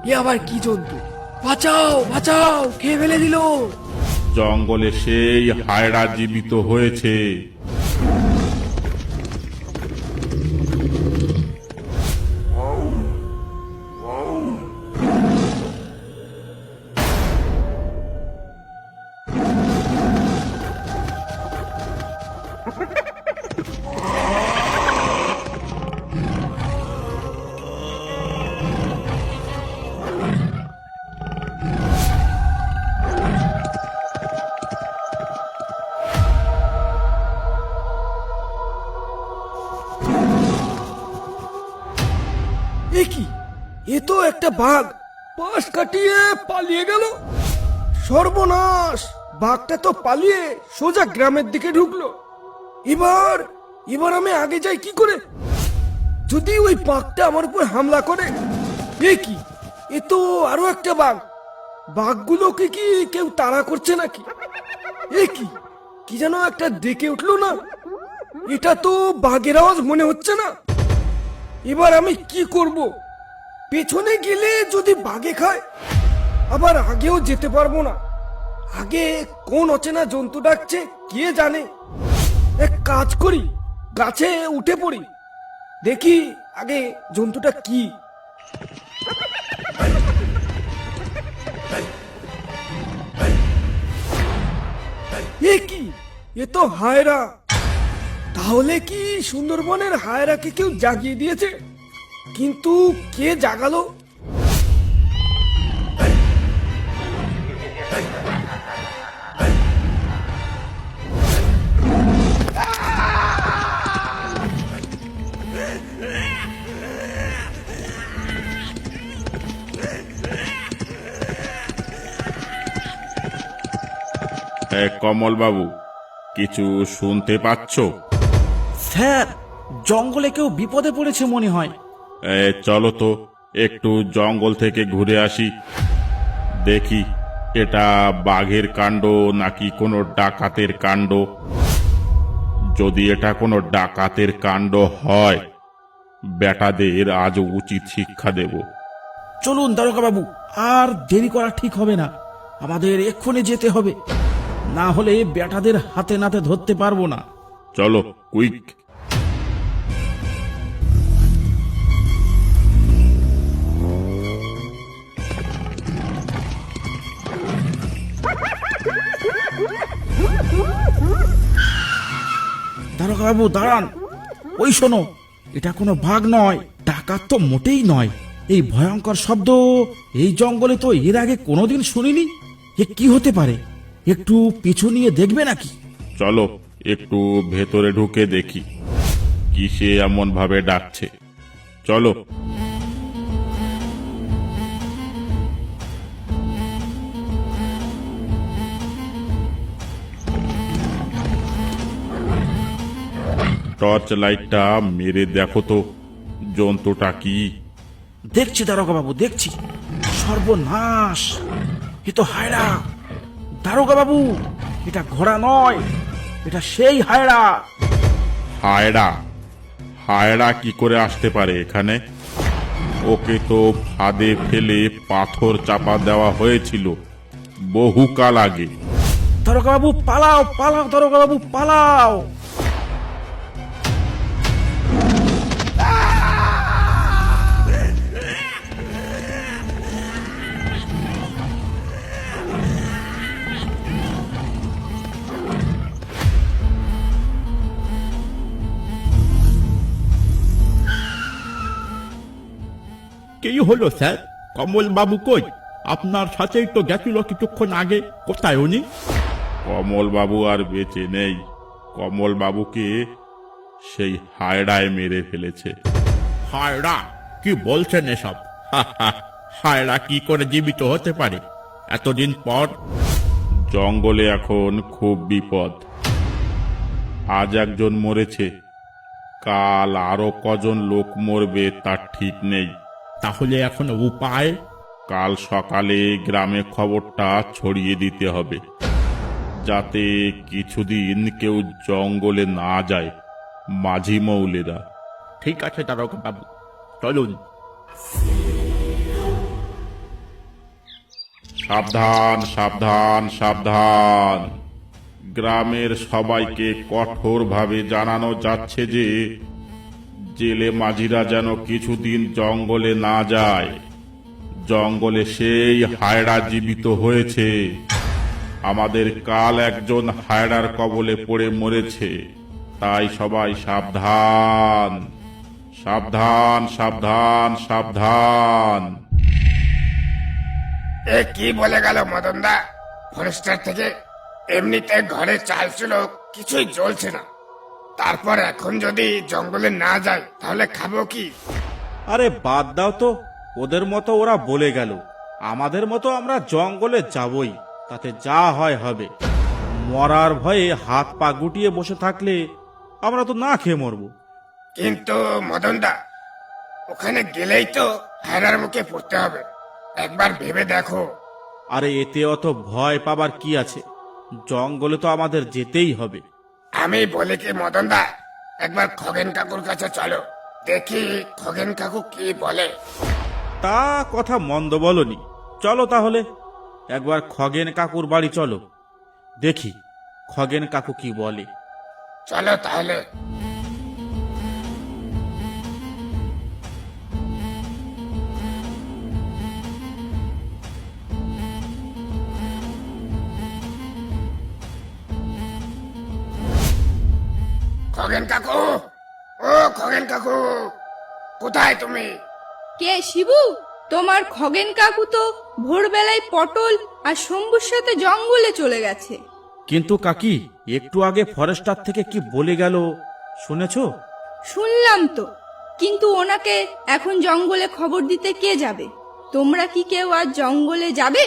এ আবার কি জন্তু? বাঁচাও বাঁচাও, খেয়ে ফেলে দিল। জঙ্গলে সেই হায়রা জীবিত হয়েছে। এ কি? এ তো একটা বাঘ, পাশ কাটিয়ে পালিয়ে গেল। সর্বনাশ! বাঘটা তো পালিয়ে সোজা গ্রামের দিকে ঢুকলো। এবার এবার আমি আগে যাই কি করে? যদি ওই বাঘটা আমার উপর হামলা করে। এ কি? এ তো আরো একটা বাঘ। বাঘগুলোকে কি কেউ তাড়া করছে নাকি? এ কি? কি যেন একটা ডেকে উঠলো না? এটা তো বাঘের আওয়াজ মনে হচ্ছে না। এবার আমি কি করব? পেছনে গেলে যদি বাঘে খায়, আবার আগেও যেতে পারবো না। আগে কোন অচেনা জন্তু ডাকছে কে জানে। এক কাজ করি, গাছে উঠে পড়ি, দেখি আগে জন্তুটা কি। এ কি? এ তো হায়রা। তাহলে কি সুন্দরবনের হায়রাকে কেউ জাগিয়ে দিয়েছে? কিন্তু কে জাগালো? কমল বাবু, কিছু শুনতে পাচ্ছ? স্যার, জঙ্গলে কেউ বিপদে পড়েছে মনে হয়। চলো তো একটু জঙ্গল থেকে ঘুরে আসি, দেখি এটা বাঘের কাণ্ড নাকি কোনো ডাকাতের কাণ্ড। যদি এটা কোনো ডাকাতের কাণ্ড হয়, বেটাদের আজ উচিত শিক্ষা দেব। চলুন দারোগা বাবু, আর দেরি করা ঠিক হবে না। আমাদের এক্ষুনি যেতে হবে, না হলে বেটাদের হাতে নাতে ধরতে পারবো না। চলো কুইক। দারোগা বাবু দাঁড়ান। ওই শোনো, এটা কোনো বাঘ নয়, ডাকাত তো মোটেই নয়। এই ভয়ঙ্কর শব্দ এই জঙ্গলে তো এর আগে কোনোদিন শুনিনি। এ কি হতে পারে? একটু পিছু নিয়ে দেখবে নাকি? চলো একটু ভেতরে ঢুকে দেখি কিসে এমন ভাবে ডাকছে। চলো। টর্চ লাইটটা মেরে দেখো তো জন্তুটা কি। দেখছি দারোগা বাবু, দেখছি। সর্বনাশ! এ তো হায়রা। দারোগা বাবু, এটা ঘোড়া নয়, এটা সেই হায়রা। হায়রা? হায়রা কি করে আসতে পারে এখানে? ওকে তো ফাঁদে ফেলে পাথর চাপা দেওয়া হয়েছিল বহুকাল আগে। দারোগা বাবু পালাও, পালাও দারোগা বাবু পালাও। কি হলো স্যার? কমল বাবু কই? আপনার সাথেই তো গেছিল কিছুক্ষণ আগে। কোথায় উনি? কমল বাবু আর বেঁচে নেই। কমল বাবুকে সেই হায়রায় মেরে ফেলেছে। হায়রা? কি বলছেন এসব? হায়রা কি করে জীবিত হতে পারে এতদিন পর? জঙ্গলে এখন খুব বিপদ। আজ একজন মরেছে, কাল আরো কজন লোক মরবে তার ঠিক নেই। তাহলে এখন উপায়? কাল সকালে গ্রামে খবরটা ছড়িয়ে দিতে হবে, যাতে কিছুদিন কেউ জঙ্গলে না যায়। মাঝি মৌলেরা। ঠিক আছে দারোগা বাবু, চলুন। সাবধান সাবধান সাবধান। গ্রামের সবাইকে কঠোরভাবে জানানো যাচ্ছে যে জেলে মাঝিরা যেন কিছুদিন জঙ্গলে না যায়। জঙ্গলে সেই হায়রা জীবিত হয়েছে। আমাদের কাল একজন হায়রার কবলে পড়ে মরেছে। তাই সবাই সাবধান সাবধান সাবধান সাবধান। এ কি বলে গেল মদনদা? ফরেস্টার থেকে এমনিতে ঘরে চাল ছিল, কিছুই জ্বলছে না, তারপর এখন যদি জঙ্গলে না যায় তাহলে খাবো কি? আরে বাদ দাও তো, ওদের মতো ওরা বলে গেল, আমাদের মতো আমরা জঙ্গলে যাবই, তাতে যা হয় হবে। মরার ভয়ে হাত পা গুটিয়ে বসে থাকলে আমরা তো না খেয়ে মরবো। কিন্তু মদনদা, ওখানে গেলেই তো হায়রার মুখে পড়তে হবে। একবার ভেবে দেখো। আরে এতে অত ভয় পাবার কি আছে? জঙ্গলে তো আমাদের যেতেই হবে। আমি বলি কি মদনদা, একবার খগেন কাকুর কাছে চলো, দেখি খগেন কাকু কি বলে। তা কথা মন্দ বলনি, চলো তাহলে একবার খগেন কাকুর বাড়ি চলো, দেখি খগেন কাকু কি বলে। চলো তাহলে। খগেন কাকু, ও খগেন কাকু, কোথায় তুমি? কে শিবু? তোমার খগেন কাকু তো ভোরবেলায় পটল আর শম্ভুর সাথে জঙ্গলে চলে গেছে। কিন্তু কাকি, একটু আগে ফরেস্টার থেকে কি বলে গেল শুনেছো? শুনলাম তো, কিন্তু ওনাকে এখন জঙ্গলে খবর দিতে কে যাবে? তোমরা কি কেউ আজ জঙ্গলে যাবে?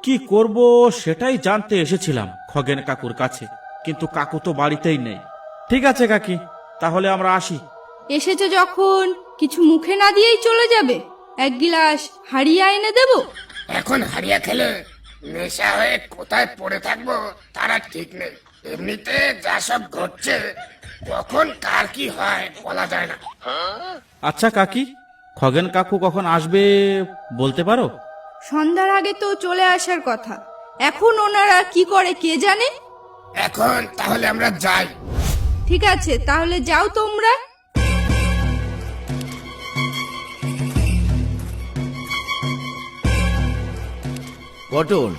কি করব সেটাই জানতে এসেছিলাম খগেন কাকুর কাছে, কিন্তু কাকু তো বাড়িতেই নেই। ঠিক আছে কাকি, তাহলে আমরা আসি। এসেছে যখন কিছু মুখে না দিয়েই চলে যাবে? এক গিলাস হাড়িয়া এনে দেব? এখন হারিয়া খেলে নেশা হয়ে কোথায় পড়ে থাকবো তারা ঠিক নেই। এমনিতে যা সব ঘটছে, কখন কার কি হয় বলা যায় না। আচ্ছা কাকি, খগেন কাকু কখন আসবে বলতে পারো? সন্ধ্যার আগে তো চলে আসার কথা, এখন ওনারা কি করে কে জানে। এখন তাহলে আমরা যাই। ঠিক আছে, তাহলে যাও তোমরা। পটল,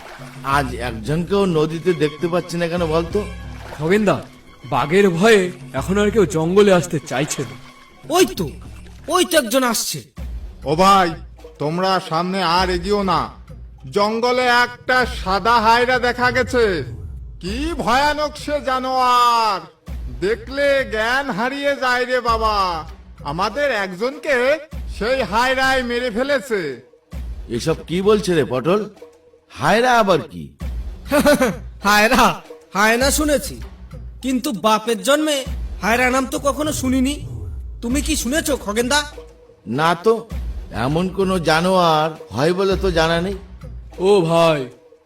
আজ একজনকেও নদীতে দেখতে পাচ্ছি না কেন বলতো? খগেনদা, বাঘের ভয়ে এখন আর কেউ জঙ্গলে আসতে চাইছে না। ওই তো একজন আসছে। ও ভাই, তোমরা সামনে আর এগিয়েও না। জঙ্গলে একটা সাদা হায়রা দেখা গেছে। কি ভয়ানক সে জানোয়ার, দেখলে জ্ঞান হারিয়ে যায় রে বাবা। আমাদের একজনকে সেই হায়রায় মেরে ফেলেছে। এসব কি বলছে রে পটল? হায়রা আবার কি? হায়রা, হায়না শুনেছি, কিন্তু বাপের জন্মে হায়রা নাম তো কখনো শুনিনি। তুমি কি শুনেছো খগেনদা? না তো, এমন কোনো জানোয়ার হয় বলে তো জানা নেই। ও ভাই,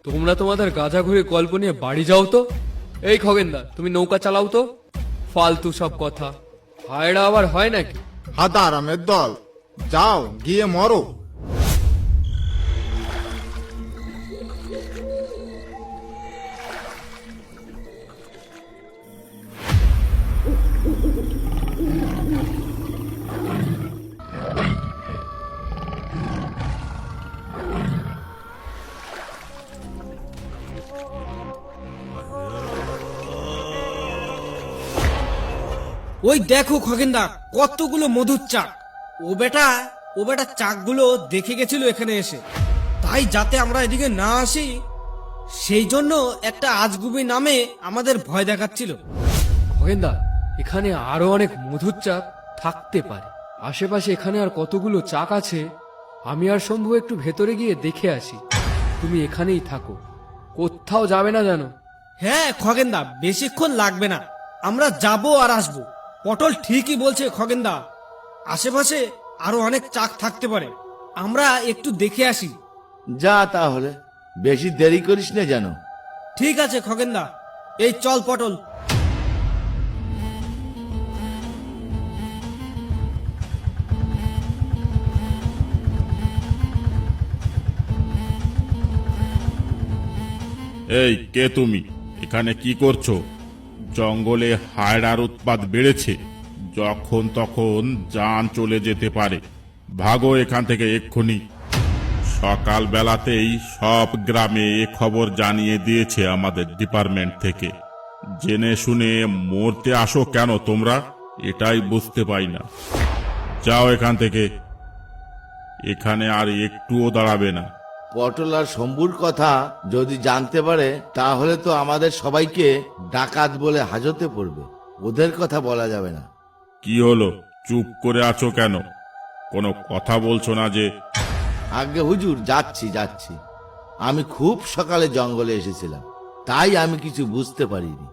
তোমরা তোমাদের গাঁজা ঘুরে গল্প নিয়ে বাড়ি যাও তো। এই খগেনদা, তুমি নৌকা চালাও তো। ফালতু সব কথা, হায়রা আবার হয় নাকি? হাদারামের দল, যাও গিয়ে মরো। ওই দেখো খগেনদা, কতগুলো মধুর চাক। ও বেটা চাকগুলো দেখে গেছিল এখানে এসে, তাই যাতে আমরা এদিকে না আসি সেই জন্য একটা আজগুবি নামে আমাদের ভয় দেখাচ্ছিল। খগেনদা, এখানে আরো অনেক মধুর চাক থাকতে পারে। আশেপাশে এখানে আর কতগুলো চাক আছে, আমি আর শম্ভু একটু ভেতরে গিয়ে দেখে আসি। তুমি এখানেই থাকো, কোথাও যাবে না জানো? হ্যাঁ খগেনদা, বেশিক্ষণ লাগবে না, আমরা যাবো আর আসবো। পটল ঠিকই বলছে খগেনদা, আশেপাশে আরো অনেক চাক থাকতে পারে, আমরা একটু দেখে আসি। যা তাহলে, বেশি দেরি করিস না যেন। ঠিক আছে খগেনদা, এই চল পটল। এই কে তুমি? এখানে কি করছো? জঙ্গলে হায়রার উৎপাত বেড়েছে, যখন তখন জান চলে যেতে পারে। ভাগো এখান থেকে এক্ষুনি। সকাল বেলাতেই সব গ্রামে এ খবর জানিয়ে দিয়েছে আমাদের ডিপার্টমেন্ট থেকে। জেনে শুনে মরতে আসো কেন তোমরা? এটাই বুঝতে পাই না। যাও এখান থেকে, এখানে আর একটুও দাঁড়াবে না। পটল আর শম্ভুর কথা যদি জানতে পারে তাহলে তো আমাদের সবাইকে ডাকাত বলে হাজতে পড়বে। ওদের কথা বলা যাবে না। কি হলো, চুপ করে আছো কেন? কোনো কথা বলছো না যে? আগে হুজুর, যাচ্ছি। আমি খুব সকালে জঙ্গলে এসেছিলাম, তাই আমি কিছু বুঝতে পারিনি।